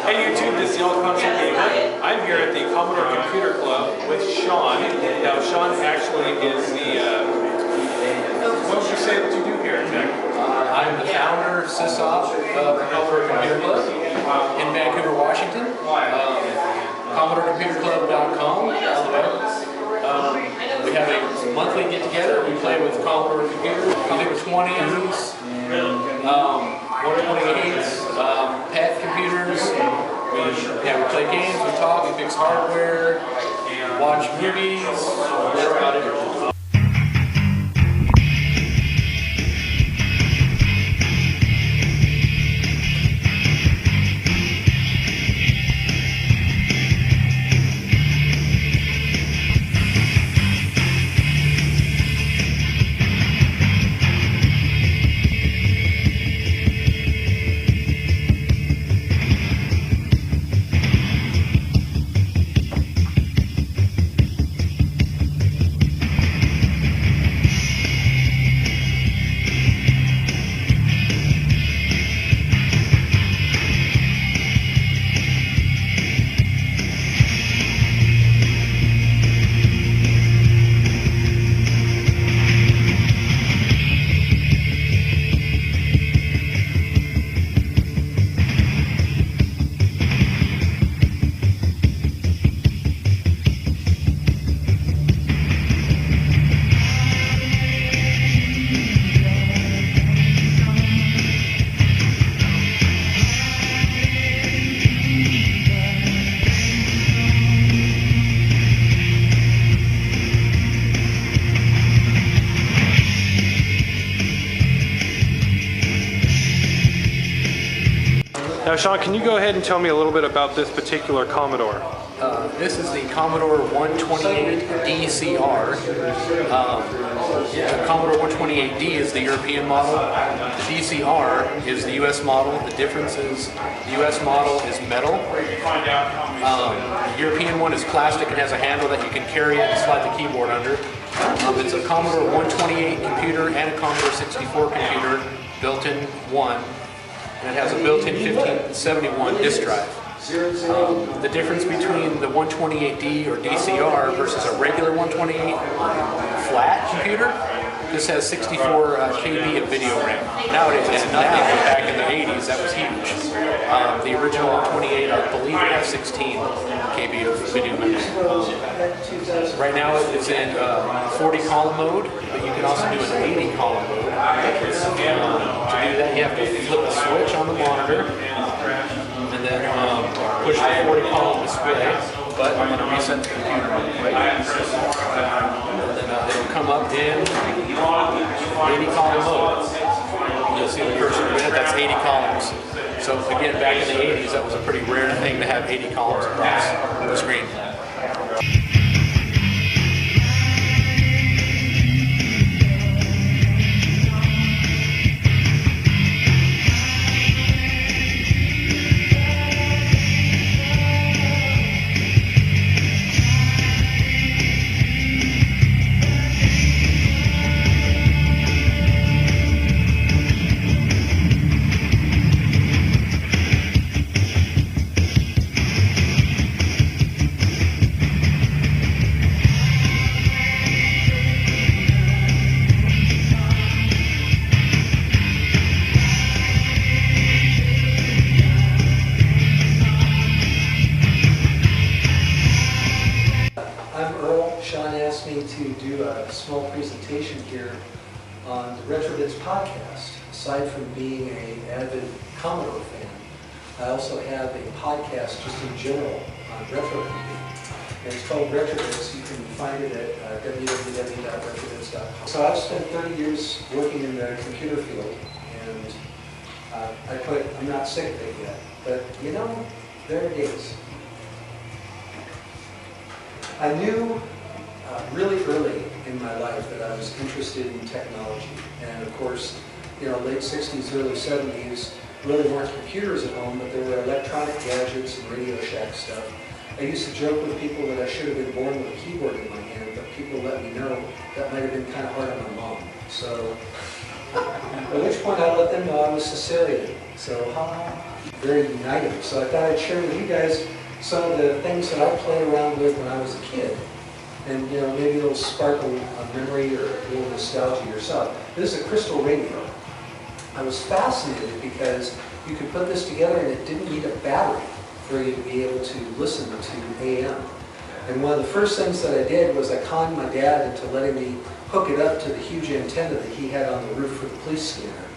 Hey YouTube, this is the All Console Gamer. I'm here at the Commodore Computer Club with Sean. Now Sean actually is the, what would you say that you do here exactly? I'm the founder, SysOp of the Commodore Computer Club in Vancouver, Washington. CommodoreComputerClub.com. We have a monthly get-together. We play with Commodore computers, Commodore 20s, 128s, pet computers. We play games, we talk, we fix hardware, watch movies. That's about it. Now Sean, can you go ahead and tell me a little bit about this particular Commodore? This is the Commodore 128 DCR. The Commodore 128D is the European model. The DCR is the US model. The difference is the US model is metal. The European one is plastic and has a handle that you can carry it and slide the keyboard under. It's a Commodore 128 computer and a Commodore 64 computer, built-in one. And it has a built-in 1571 disk drive. The difference between the 128D or DCR versus a regular 128 flat computer, this has 64 KB of video RAM. Nowadays, it's nothing, but back in the 80s, that was huge. The original 128, I believe it has 16 KB of video memory. Right now it's in 40 column mode, but you can also do an 80 column mode. To do that, you have to flip a switch on the monitor, and then push the 40 column display button. I'm going to reset the computer real quick. And then it'll come up in 80 column mode. You'll see the cursor in a minute, that's 80 columns. So again, back in the 80s, that was a pretty rare thing to have 80 columns across the screen. I'm Earl. Sean asked me to do a small presentation here on the RetroBits podcast. Aside from being an avid Commodore fan, I also have a podcast just in general on retro computing. And it's called RetroBits. You can find it at www.retrobits.com. So I've spent 30 years working in the computer field, and I'm not sick of it yet, but you know, there it is. I knew really early in my life that I was interested in technology, and of course, you know, late 60s, early 70s, really weren't computers at home, but there were electronic gadgets and Radio Shack stuff. I used to joke with people that I should have been born with a keyboard in my hand, but people let me know that might have been kind of hard on my mom. So, at which point I let them know I was Sicilian. So, ha. very uniting. So I thought I'd share with you guys some of the things that I played around with when I was a kid. And maybe it'll spark a memory or a little nostalgia yourself. This is a crystal radio. I was fascinated because you could put this together and it didn't need a battery for you to be able to listen to AM. And one of the first things that I did was I conned my dad into letting me hook it up to the huge antenna that he had on the roof for the police scanner.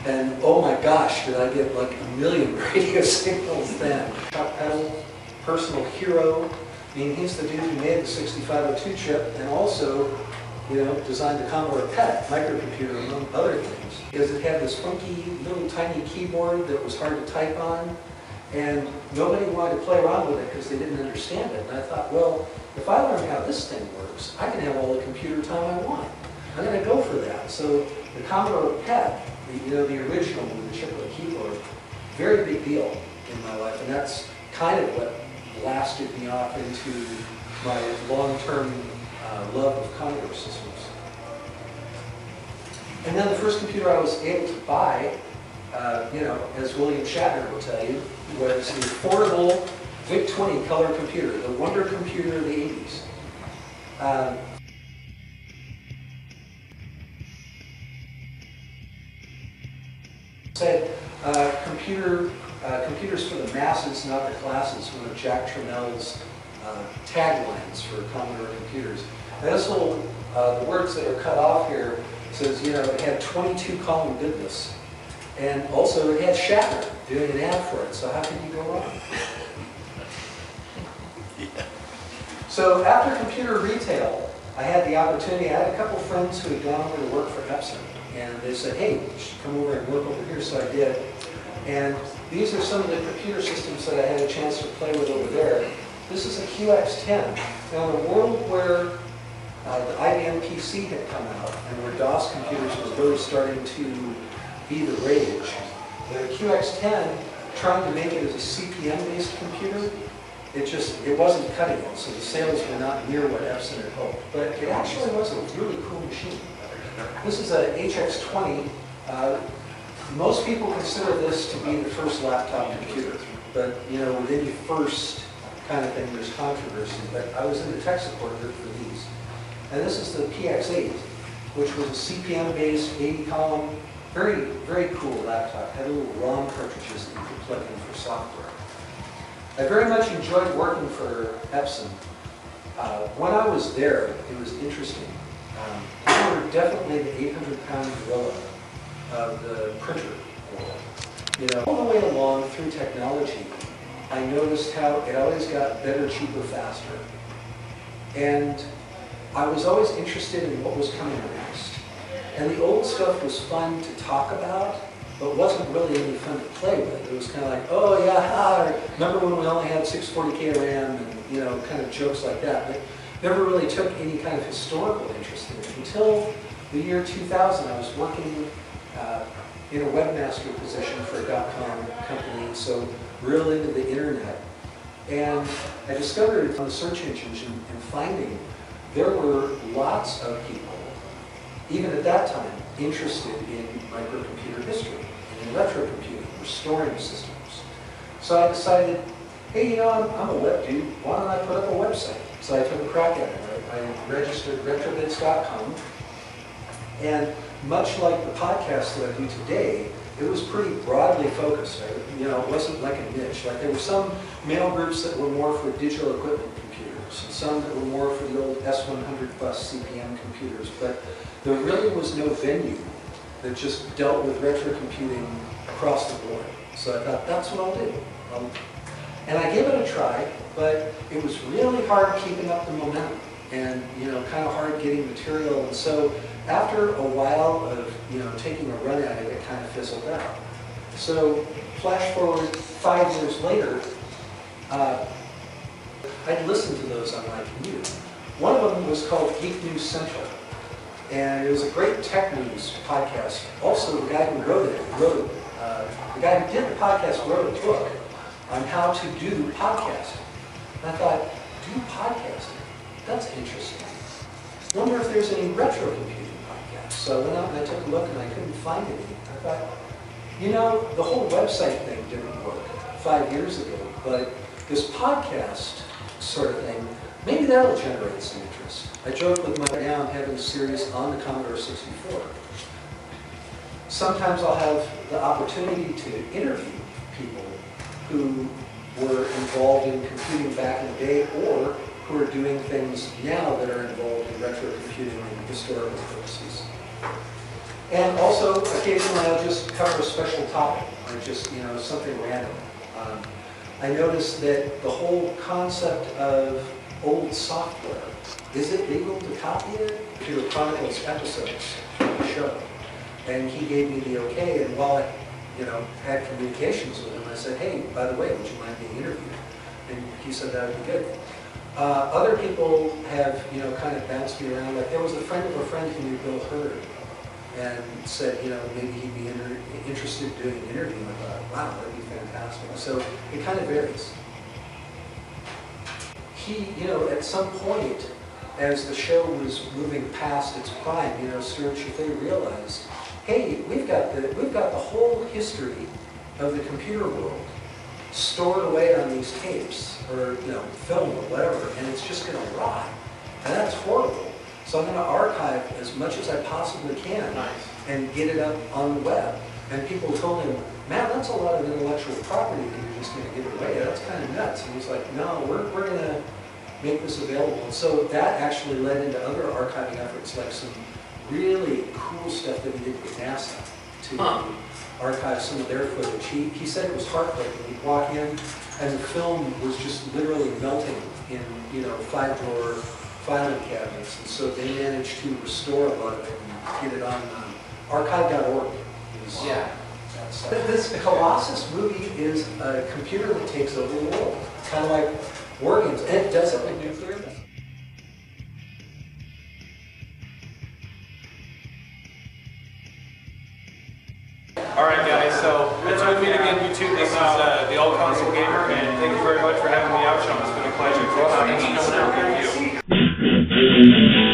And oh my gosh, did I get like a million radio signals then. Chuck Peddle, personal hero. I mean, he's the dude who made the 6502 chip and also, designed the Commodore PET microcomputer, among other things. Because it had this funky little tiny keyboard that was hard to type on, and nobody wanted to play around with it because they didn't understand it. And I thought, well, if I learn how this thing works, I can have all the computer time I want. I'm going to go for that. So the Commodore PET, the original with the chiplet keyboard, very big deal in my life, and that's kind of what blasted me off into my long-term love of Commodore systems. And then the first computer I was able to buy, as William Shatner will tell you, was an affordable VIC-20 color computer, the wonder computer of the 80s. Said computers for the masses, not the classes, one of Jack Trammell's taglines for Commodore computers. And this little, the words that are cut off here says, it had 22 column goodness. And also it had Shatner doing an ad for it, so how could you go wrong? So after computer retail, I had the opportunity, I had a couple friends who had gone over to work for Epson. And they said, hey, you should come over and work over here, so I did. And these are some of the computer systems that I had a chance to play with over there. This is a QX10. Now, in a world where the IBM PC had come out and where DOS computers was really starting to be the rage, the QX10, trying to make it as a CP/M-based computer, it wasn't cutting it, so the sales were not near what Epson had hoped. But it actually was a really cool machine. This is a HX20. Most people consider this to be the first laptop computer, but with any first kind of thing, there's controversy. But I was in the tech support group for these. And this is the PX8, which was a CP/M-based 80-column, very, very cool laptop. Had little ROM cartridges that you could plug in for software. I very much enjoyed working for Epson. When I was there, it was interesting. They were definitely the 800-pound gorilla of the printer world. All the way along through technology, I noticed how it always got better, cheaper, faster. And I was always interested in what was coming next. And the old stuff was fun to talk about, but wasn't really any fun to play with. It was kind of like, oh yeah, remember when we only had 640K RAM and kind of jokes like that. But never really took any kind of historical interest in it until the year 2000. I was working in a webmaster position for a .com company, so real into the internet. And I discovered on the search engines and finding there were lots of people, even at that time, interested in microcomputer history and in retro computing, restoring systems. So I decided, hey, I'm a web dude, why don't I put up a website? So I took a crack at it. I registered retrobits.com, and much like the podcast that I do today, it was pretty broadly focused. It wasn't like a niche. Like there were some mail groups that were more for digital equipment computers, and some that were more for the old S100 bus CP/M computers. But there really was no venue that just dealt with retro computing across the board. So I thought, that's what I'll do. And I gave it a try, but it was really hard keeping up the momentum, and kind of hard getting material. And so after a while of taking a run at it, it kind of fizzled out. So flash forward 5 years later, I'd listened to those on my commute. One of them was called Geek News Central, and it was a great tech news podcast. Also, the guy who wrote it, the guy who did the podcast wrote a book on how to do podcasting. And I thought, do podcasting? That's interesting. Wonder if there's any retro computing podcasts. So I went out and I took a look and I couldn't find any. I thought, you know, the whole website thing didn't work 5 years ago, but this podcast sort of thing, maybe that'll generate some interest. I joke with my now I'm having a series on the Commodore 64. Sometimes I'll have the opportunity to interview people who were involved in computing back in the day or who are doing things now that are involved in retro computing and historical purposes. And also, occasionally I'll just cover a special topic, or just, you know, something random. I noticed that the whole concept of old software, is it legal to copy it? Computer Chronicles episodes of the show. And he gave me the okay, and while I, you know, had communications with him, I said, hey, by the way, would you mind being interviewed? And he said that would be good. Other people have, you know, kind of bounced me around. Like there was a friend of a friend who knew Bill Hurd, and said, you know, maybe he'd be interested in doing an interview. I thought, wow, that'd be fantastic. So it kind of varies. He, you know, at some point, as the show was moving past its prime, you know, Stuart Chaffee realized, hey, we've got the whole history of the computer world stored away on these tapes, or, you know, film or whatever, and it's just going to rot. And that's horrible. So I'm going to archive as much as I possibly can and get it up on the web. And people told him, man, that's a lot of intellectual property that you're just going to give away. That's kind of nuts. And he's like, no, we're going to make this available. And so that actually led into other archiving efforts, like some really cool stuff that we did with NASA to archive some of their footage. He said it was heartbreaking. You'd walk in and the film was just literally melting in, you know, 5-drawer filing cabinets. And so they managed to restore a lot of it and get it on archive.org. Yeah. This Colossus movie is a computer that takes over the world, kind of like war games, and it does it with nuclear. All right, guys, so join me again, YouTube. This is the Old Console Gamer, and thank you very much for having me out, Sean. It's been a pleasure. Thanks for coming out.